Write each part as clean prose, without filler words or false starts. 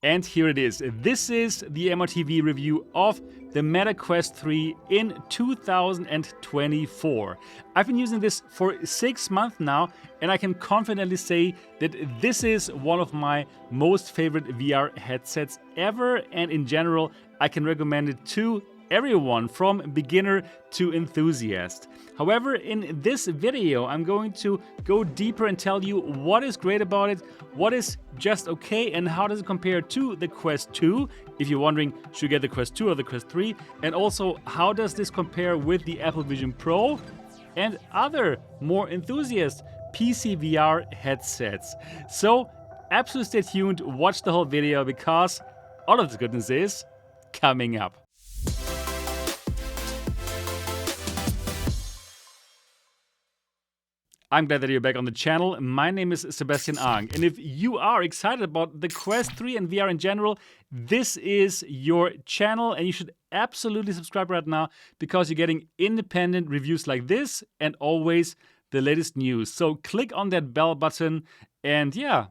And here it is. This is the MRTV review of the Meta Quest 3 in 2024. I've been using this for 6 months now, and I can confidently say that this is one of my most favorite VR headsets ever, and in general, I can recommend it to everyone from beginner to enthusiast. However, in this video, I'm going to go deeper and tell you what is great about it, what is just okay, and how does it compare to the Quest 2, if you're wondering, should you get the Quest 2 or the Quest 3, and also how does this compare with the Apple Vision Pro and other more enthusiast PC VR headsets. So, absolutely stay tuned, watch the whole video, because all of the goodness is coming up. I'm glad that you're back on the channel. My name is Sebastian, and if you are excited about the Quest 3 and VR in general, this is your channel, and you should absolutely subscribe right now because you're getting independent reviews like this and always the latest news. So click on that bell button and yeah,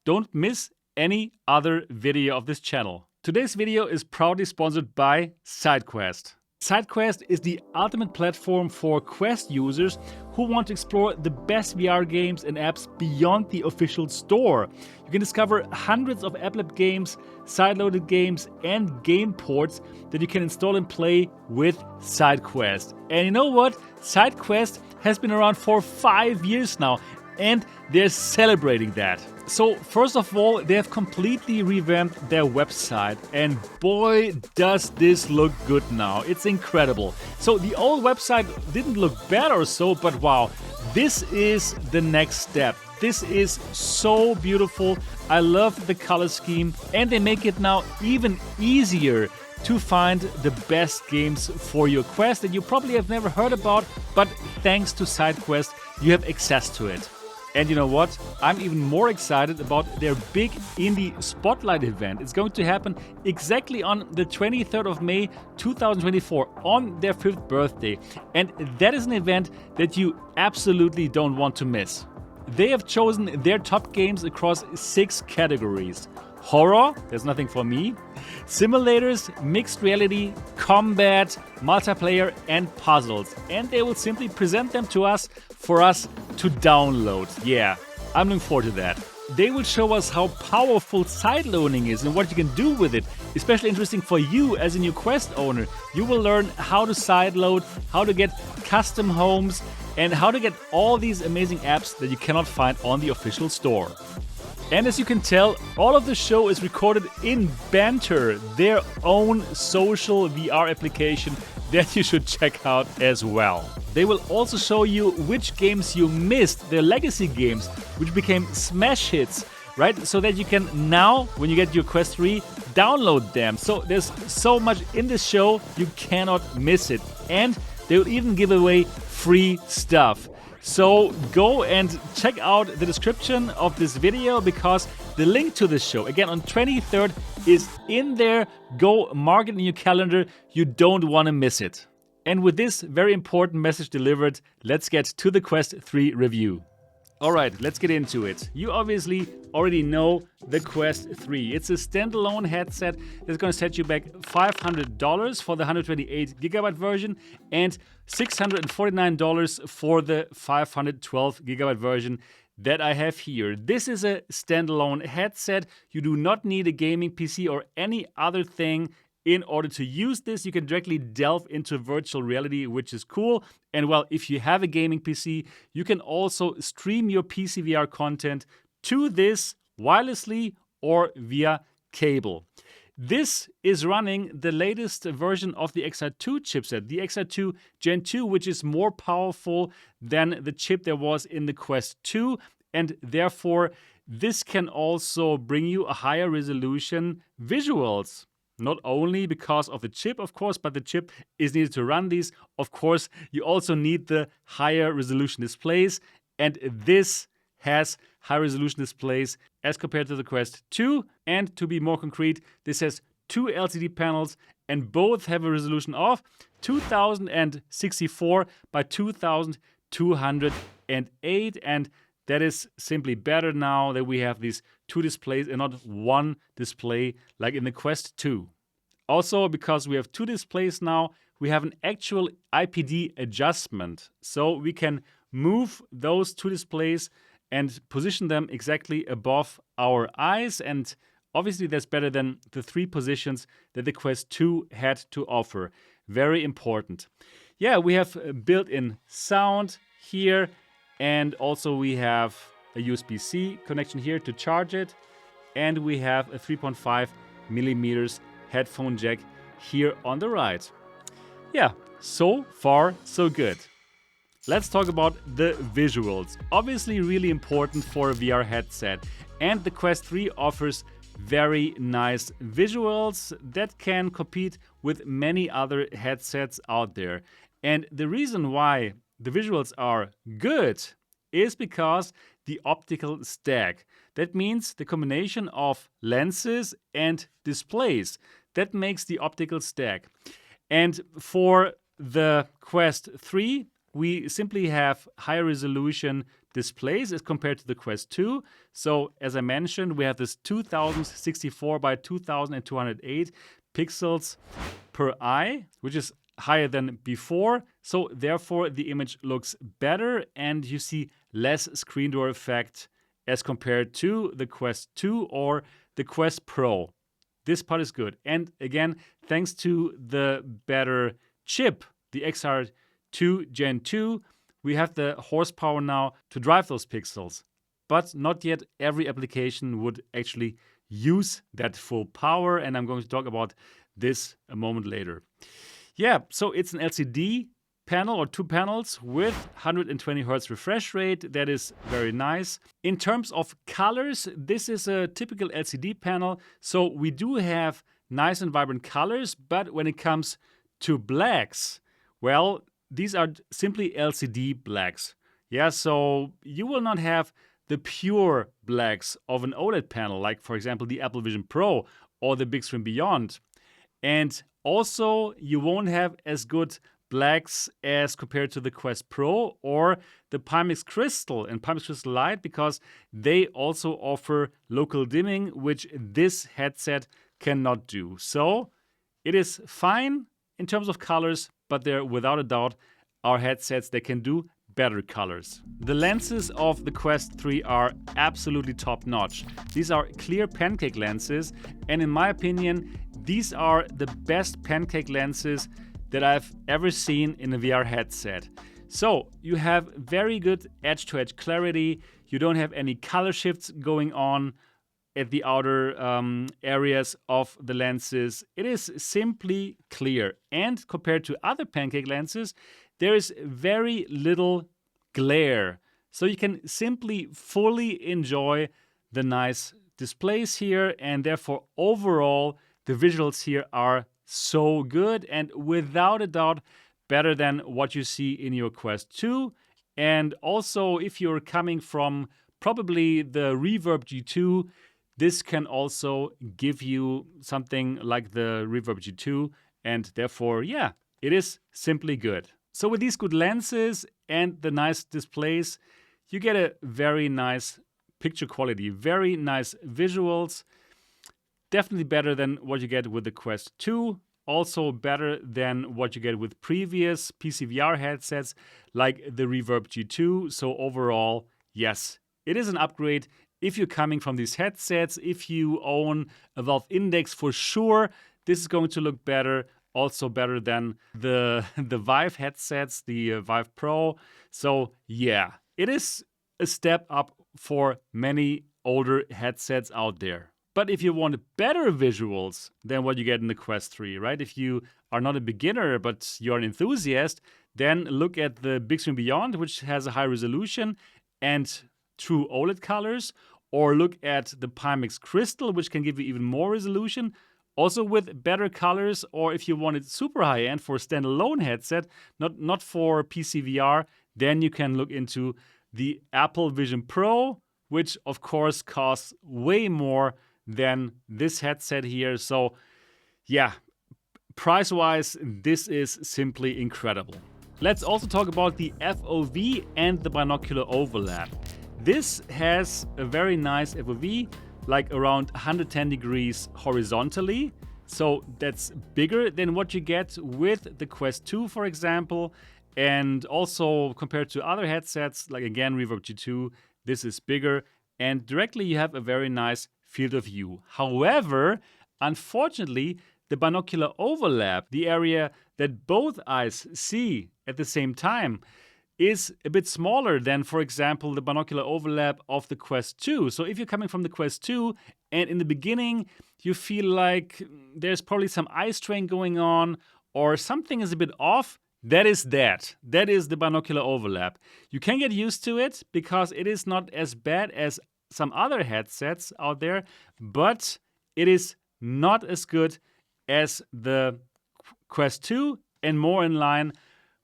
don't miss any other video of this channel. Today's video is proudly sponsored by SideQuest. SideQuest is the ultimate platform for Quest users who want to explore the best VR games and apps beyond the official store. You can discover hundreds of app games, sideloaded games, and game ports that you can install and play with SideQuest. And you know what? SideQuest has been around for 5 years now, and they're celebrating that. So first of all, they have completely revamped their website, and boy does this look good now. It's incredible. So the old website didn't look bad or so, but wow, this is the next step. This is so beautiful. I love the color scheme, and they make it now even easier to find the best games for your Quest that you probably have never heard about, but thanks to SideQuest, you have access to it. And you know what? I'm even more excited about their big Indie Spotlight event. It's going to happen exactly on the 23rd of May 2024, on their 5th birthday. And that is an event that you absolutely don't want to miss. They have chosen their top games across 6 categories. Horror, there's nothing for me. Simulators, mixed reality, combat, multiplayer, and puzzles. And they will simply present them to us for us to download. Yeah, I'm looking forward to that. They will show us how powerful sideloading is and what you can do with it. Especially interesting for you as a new Quest owner. You will learn how to sideload, how to get custom homes, and how to get all these amazing apps that you cannot find on the official store. And as you can tell, all of the show is recorded in Banter, their own social VR application that you should check out as well. They will also show you which games you missed, their legacy games, which became smash hits, right? So that you can now, when you get your Quest 3, download them. So there's so much in this show, you cannot miss it. And they will even give away free stuff. So go and check out the description of this video because the link to this show, again on 23rd, is in there. Go mark it in your calendar. You don't want to miss it. And with this very important message delivered, let's get to the Quest 3 review. Alright, let's get into it. You obviously already know the Quest 3. It's a standalone headset that's going to set you back $500 for the 128GB version and $649 for the 512GB version that I have here. This is a standalone headset. You do not need a gaming PC or any other thing in order to use this. You can directly delve into virtual reality, which is cool. And well, if you have a gaming PC, you can also stream your PC VR content to this wirelessly or via cable. This is running the latest version of the XR2 chipset, the XR2 Gen 2, which is more powerful than the chip there was in the Quest 2. And therefore, this can also bring you a higher resolution visuals. Not only because of the chip, of course, but the chip is needed to run these. Of course, you also need the higher resolution displays, and this has high resolution displays as compared to the Quest 2. And to be more concrete, this has 2 LCD panels, and both have a resolution of 2064 by 2208, and that is simply better now that we have these 2 displays and not 1 display like in the Quest 2. Also, because we have 2 displays now, we have an actual IPD adjustment. So we can move those 2 displays and position them exactly above our eyes. And obviously that's better than the 3 positions that the Quest 2 had to offer. Very important. Yeah, we have built-in sound here, and also we have a USB-C connection here to charge it, and we have a 3.5 millimeters headphone jack here on the right. Yeah, so far so good. Let's talk about the visuals. Obviously really important for a VR headset, and the Quest 3 offers very nice visuals that can compete with many other headsets out there. And the reason why the visuals are good is because the optical stack. That means the combination of lenses and displays. That makes the optical stack. And for the Quest 3, we simply have higher resolution displays as compared to the Quest 2. So as I mentioned, we have this 2064 by 2208 pixels per eye, which is higher than before. So therefore the image looks better and you see less screen door effect as compared to the Quest 2 or the Quest Pro. This part is good. And again, thanks to the better chip, the XR2 Gen 2, we have the horsepower now to drive those pixels. But not yet every application would actually use that full power, and I'm going to talk about this a moment later. Yeah, so it's an LCD panel or 2 panels with 120 Hz refresh rate. That is very nice. In terms of colors, this is a typical LCD panel. So we do have nice and vibrant colors, but when it comes to blacks, well, these are simply LCD blacks. Yeah, so you will not have the pure blacks of an OLED panel, like for example the Apple Vision Pro or the Big Screen Beyond. And also you won't have as good blacks as compared to the Quest Pro or the Pimax Crystal and Pimax Crystal Lite, because they also offer local dimming, which this headset cannot do. So it is fine in terms of colors, but they're without a doubt our headsets that can do better colors. The lenses of the Quest 3 are absolutely top notch. These are clear pancake lenses, and in my opinion, these are the best pancake lenses that I've ever seen in a VR headset. So you have very good edge-to-edge clarity. You don't have any color shifts going on at the outer areas of the lenses. It is simply clear. And compared to other pancake lenses, there is very little glare. So you can simply fully enjoy the nice displays here, and therefore overall the visuals here are so good and without a doubt better than what you see in your Quest 2. And also, if you're coming from probably the Reverb G2, this can also give you something like the Reverb G2, and therefore, yeah, it is simply good. So with these good lenses and the nice displays, you get a very nice picture quality, very nice visuals. Definitely better than what you get with the Quest 2. Also better than what you get with previous PCVR headsets like the Reverb G2. So overall, yes, it is an upgrade. If you're coming from these headsets, if you own a Valve Index, for sure, this is going to look better. Also better than the Vive headsets, the Vive Pro. So yeah, it is a step up for many older headsets out there. But if you want better visuals than what you get in the Quest 3, right? If you are not a beginner, but you're an enthusiast, then look at the Big Screen Beyond, which has a high resolution and true OLED colors, or look at the Pimax Crystal, which can give you even more resolution, also with better colors. Or if you want it super high-end for a standalone headset, not for PCVR, then you can look into the Apple Vision Pro, which of course costs way more than this headset here. So yeah, price-wise, this is simply incredible. Let's also talk about the FOV and the binocular overlap. This has a very nice FOV like around 110 degrees horizontally. So that's bigger than what you get with the Quest 2, for example. And also compared to other headsets, like again, Reverb G2, this is bigger. And directly you have a very nice field of view. However, unfortunately, the binocular overlap, the area that both eyes see at the same time, is a bit smaller than, for example, the binocular overlap of the Quest 2. So if you're coming from the Quest 2 and in the beginning you feel like there's probably some eye strain going on or something is a bit off, that is the binocular overlap. You can get used to it because it is not as bad as some other headsets out there, but it is not as good as the Quest 2 and more in line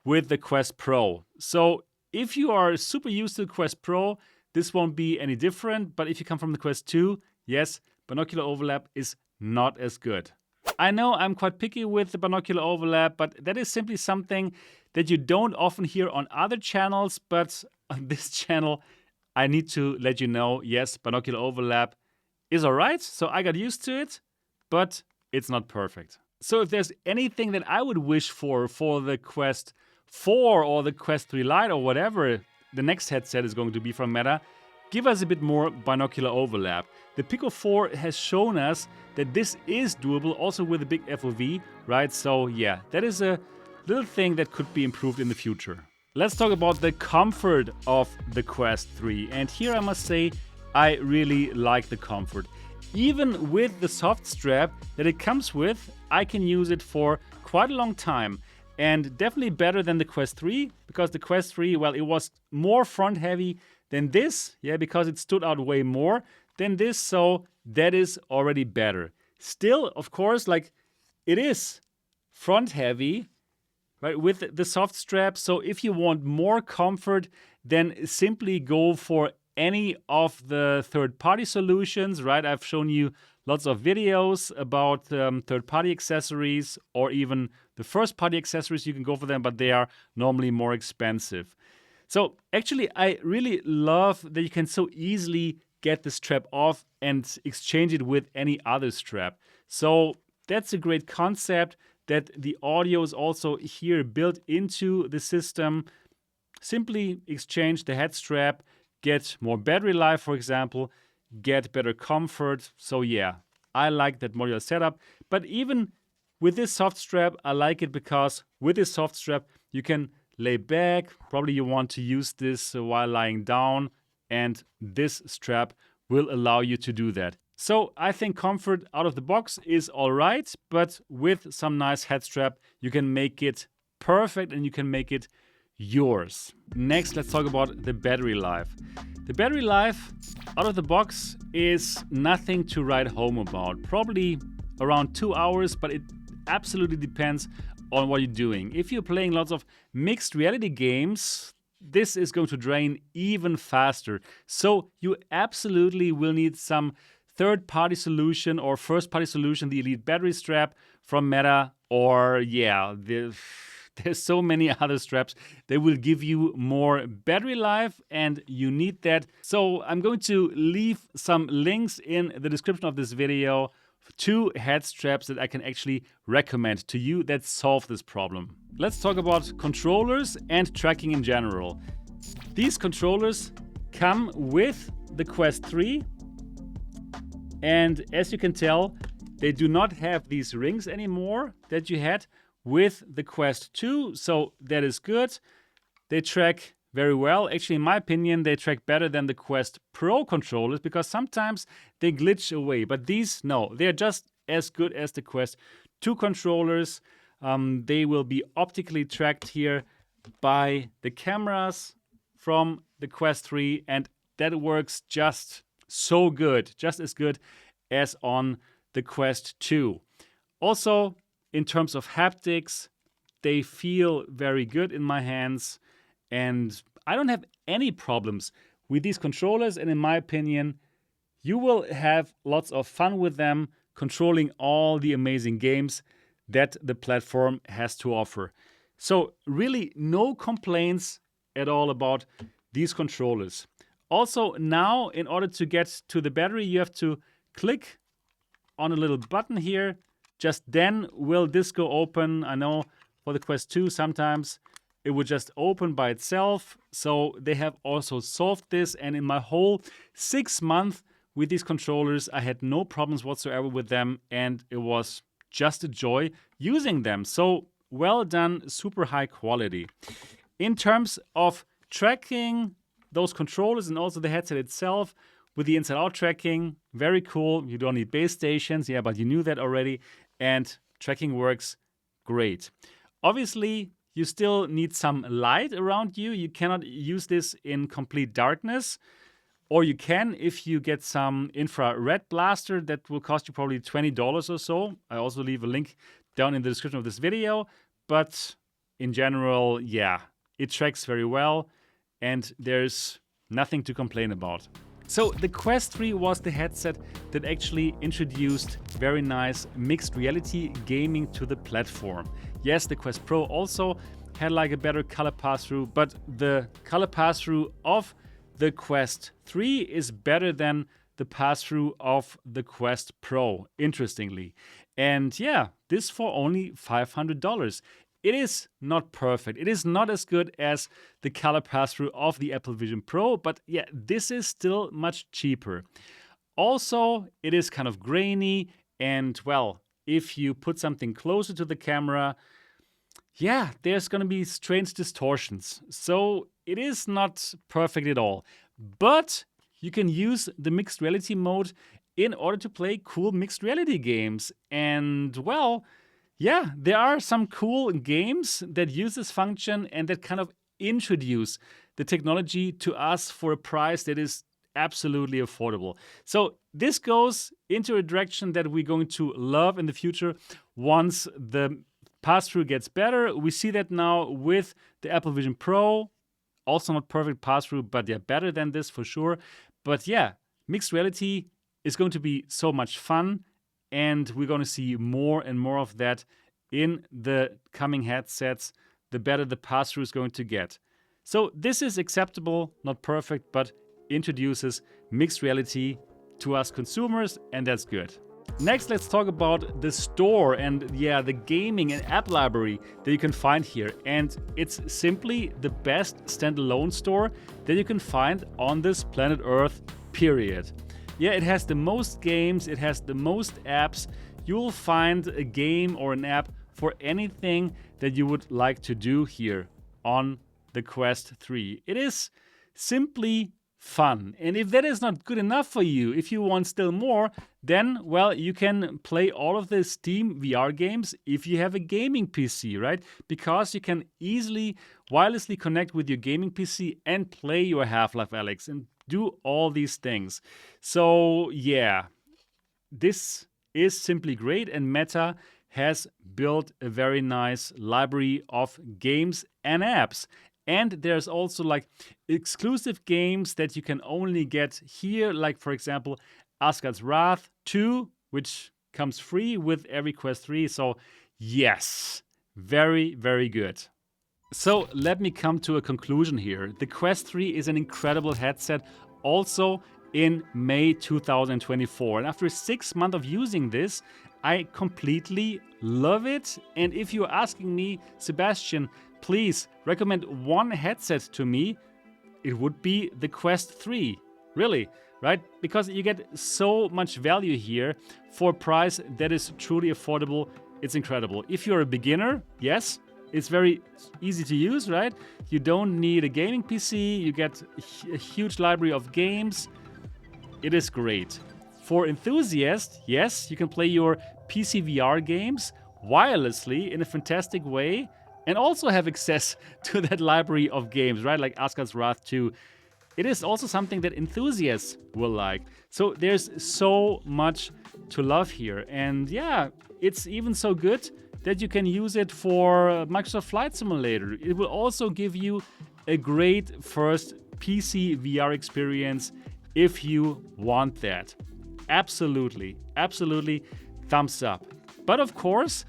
with the Quest Pro. So if you are super used to the Quest Pro, this won't be any different. But if you come from the Quest 2, yes, binocular overlap is not as good. I know I'm quite picky with the binocular overlap, but that is simply something that you don't often hear on other channels. But on this channel, I need to let you know, yes, binocular overlap is all right. So I got used to it, but it's not perfect. So if there's anything that I would wish for the Quest 4 or the Quest 3 Lite or whatever the next headset is going to be from Meta, give us a bit more binocular overlap. The Pico 4 has shown us that this is doable also with a big FOV, right? So yeah, that is a little thing that could be improved in the future. Let's talk about the comfort of the Quest 3. And here I must say, I really like the comfort. Even with the soft strap that it comes with, I can use it for quite a long time. And definitely better than the Quest 3, because the Quest 3, well, it was more front heavy than this, yeah, because it stood out way more than this, so that is already better. Still, of course, like, it is front heavy, right, with the soft strap, so if you want more comfort, then simply go for any of the third-party solutions, right? I've shown you lots of videos about third-party accessories or even the first-party accessories. You can go for them, but they are normally more expensive. So actually, I really love that you can so easily get the strap off and exchange it with any other strap. So that's a great concept, that the audio is also here built into the system. Simply exchange the head strap, get more battery life, for example, get better comfort. So yeah, I like that modular setup. But even with this soft strap, I like it because with this soft strap, you can lay back. Probably you want to use this while lying down, and this strap will allow you to do that. So I think comfort out of the box is all right, but with some nice head strap, you can make it perfect and you can make it yours. Next, let's talk about the battery life. The battery life out of the box is nothing to write home about. Probably around 2 hours, but it absolutely depends on what you're doing. If you're playing lots of mixed reality games, this is going to drain even faster. So you absolutely will need some third-party solution or first-party solution, the Elite battery strap from Meta, or yeah, there's so many other straps that will give you more battery life, and you need that. So I'm going to leave some links in the description of this video to head straps that I can actually recommend to you that solve this problem. Let's talk about controllers and tracking in general. These controllers come with the Quest 3, and as you can tell, they do not have these rings anymore that you had with the Quest 2, so that is good. They track very well. Actually, in my opinion, they track better than the Quest Pro controllers because sometimes they glitch away. But these, no, they're just as good as the Quest 2 controllers. They will be optically tracked here by the cameras from the Quest 3, and that works just so good, just as good as on the Quest 2. Also, in terms of haptics, they feel very good in my hands, and I don't have any problems with these controllers, and in my opinion, you will have lots of fun with them controlling all the amazing games that the platform has to offer. So really no complaints at all about these controllers. Also now, in order to get to the battery, you have to click on a little button here. Just then will this go open. I know for the Quest 2 sometimes it would just open by itself. So they have also solved this, and in my whole 6 months with these controllers, I had no problems whatsoever with them, and it was just a joy using them. So well done, super high quality. In terms of tracking those controllers and also the headset itself with the inside-out tracking, very cool. You don't need base stations, yeah, but you knew that already, and tracking works great. Obviously, you still need some light around you. You cannot use this in complete darkness, or you can if you get some infrared blaster that will cost you probably $20 or so. I also leave a link down in the description of this video, but in general, yeah, it tracks very well and there's nothing to complain about. So the Quest 3 was the headset that actually introduced very nice mixed reality gaming to the platform. Yes, the Quest Pro also had like a better color pass-through, but the color pass-through of the Quest 3 is better than the pass-through of the Quest Pro, interestingly. And yeah, this for only $500. It is not perfect. It is not as good as the color pass-through of the Apple Vision Pro, but yeah, this is still much cheaper. Also, it is kind of grainy, and well, if you put something closer to the camera, yeah, there's gonna be strange distortions. So it is not perfect at all. But you can use the mixed reality mode in order to play cool mixed reality games. And well, yeah, there are some cool games that use this function and that kind of introduce the technology to us for a price that is absolutely affordable. So this goes into a direction that we're going to love in the future once the pass-through gets better. We see that now with the Apple Vision Pro. Also not perfect pass-through, but yeah, better than this for sure. But yeah, mixed reality is going to be so much fun, and we're going to see more and more of that in the coming headsets, the better the pass-through is going to get. So this is acceptable, not perfect, but introduces mixed reality to us consumers, and that's good. Next, let's talk about the store and yeah, the gaming and app library that you can find here. And it's simply the best standalone store that you can find on this planet Earth, period. Yeah, it has the most games, it has the most apps. You will find a game or an app for anything that you would like to do here on the Quest 3. It is simply fun. And if that is not good enough for you, if you want still more, then, well, you can play all of the Steam VR games if you have a gaming PC, right? Because you can easily wirelessly connect with your gaming PC and play your Half-Life Alyx and do all these things. So, yeah, this is simply great, and Meta has built a very nice library of games and apps. And there's also like exclusive games that you can only get here, like for example, Asgard's Wrath 2, which comes free with every Quest 3. So yes, very, very good. So let me come to a conclusion here. The Quest 3 is an incredible headset also in May 2024. And after 6 months of using this, I completely love it. And if you're asking me, Sebastian, please recommend one headset to me, it would be the Quest 3. Really, right? Because you get so much value here for a price that is truly affordable. It's incredible. If you're a beginner, yes, it's very easy to use, right? You don't need a gaming PC. You get a huge library of games. It is great. For enthusiasts, yes, you can play your PC VR games wirelessly in a fantastic way, and also have access to that library of games, right? Like Asgard's Wrath 2. It is also something that enthusiasts will like. So there's so much to love here. And yeah, it's even so good that you can use it for Microsoft Flight Simulator. It will also give you a great first PC VR experience if you want that. Absolutely, absolutely, thumbs up. But of course,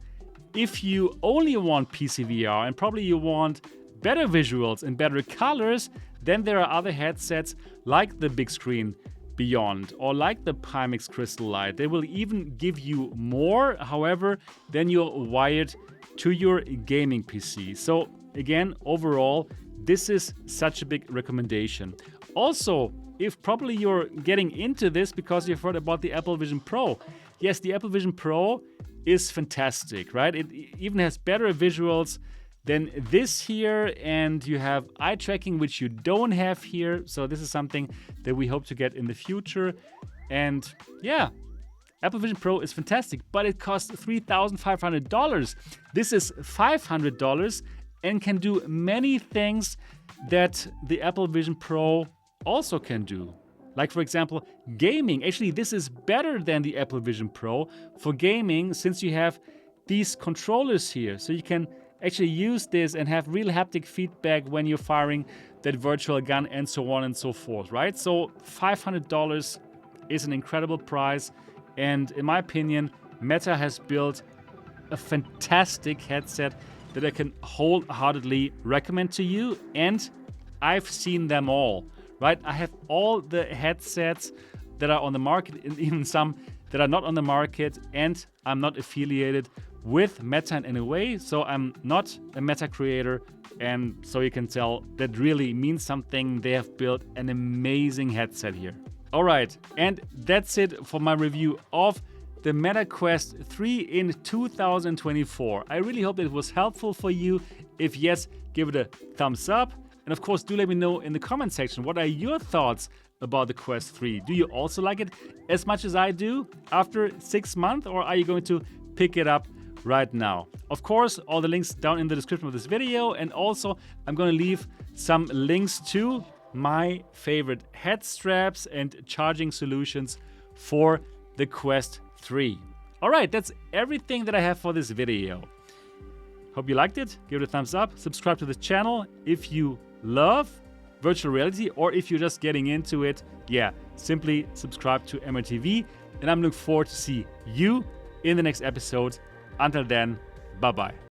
if you only want PC VR and probably you want better visuals and better colors, Then there are other headsets like the Big Screen Beyond or like the Pimax Crystal Light. They will even give you more, however, than you're wired to your gaming PC. So again, overall, this is such a big recommendation. Also, if probably you're getting into this because you've heard about the Apple Vision Pro. Yes, the Apple Vision Pro is fantastic, right? It even has better visuals than this here, and you have eye tracking, which you don't have here. So this is something that we hope to get in the future. And yeah, Apple Vision Pro is fantastic, but it costs $3,500. This is $500 and can do many things that the Apple Vision Pro also can do. Like, for example, gaming. Actually, this is better than the Apple Vision Pro for gaming, since you have these controllers here. So you can actually use this and have real haptic feedback when you're firing that virtual gun and so on and so forth, right? So $500 is an incredible price. And in my opinion, Meta has built a fantastic headset that I can wholeheartedly recommend to you. And I've seen them all, right? I have all the headsets that are on the market, and even some that are not on the market, and I'm not affiliated with Meta in any way, so I'm not a Meta creator, and so you can tell that really means something. They have built an amazing headset here. All right, and that's it for my review of the Meta Quest 3 in 2024. I really hope that it was helpful for you. If yes, give it a thumbs up. And of course, do let me know in the comment section, what are your thoughts about the Quest 3? Do you also like it as much as I do after 6 months, or are you going to pick it up right now? Of course, all the links down in the description of this video, and also I'm going to leave some links to my favorite head straps and charging solutions for the Quest 3. All right, that's everything that I have for this video. Hope you liked it. Give it a thumbs up. Subscribe to the channel if you love virtual reality, or if you're just getting into it, yeah, simply subscribe to MRTV, and I'm looking forward to see you in the next episode. Until then, bye-bye.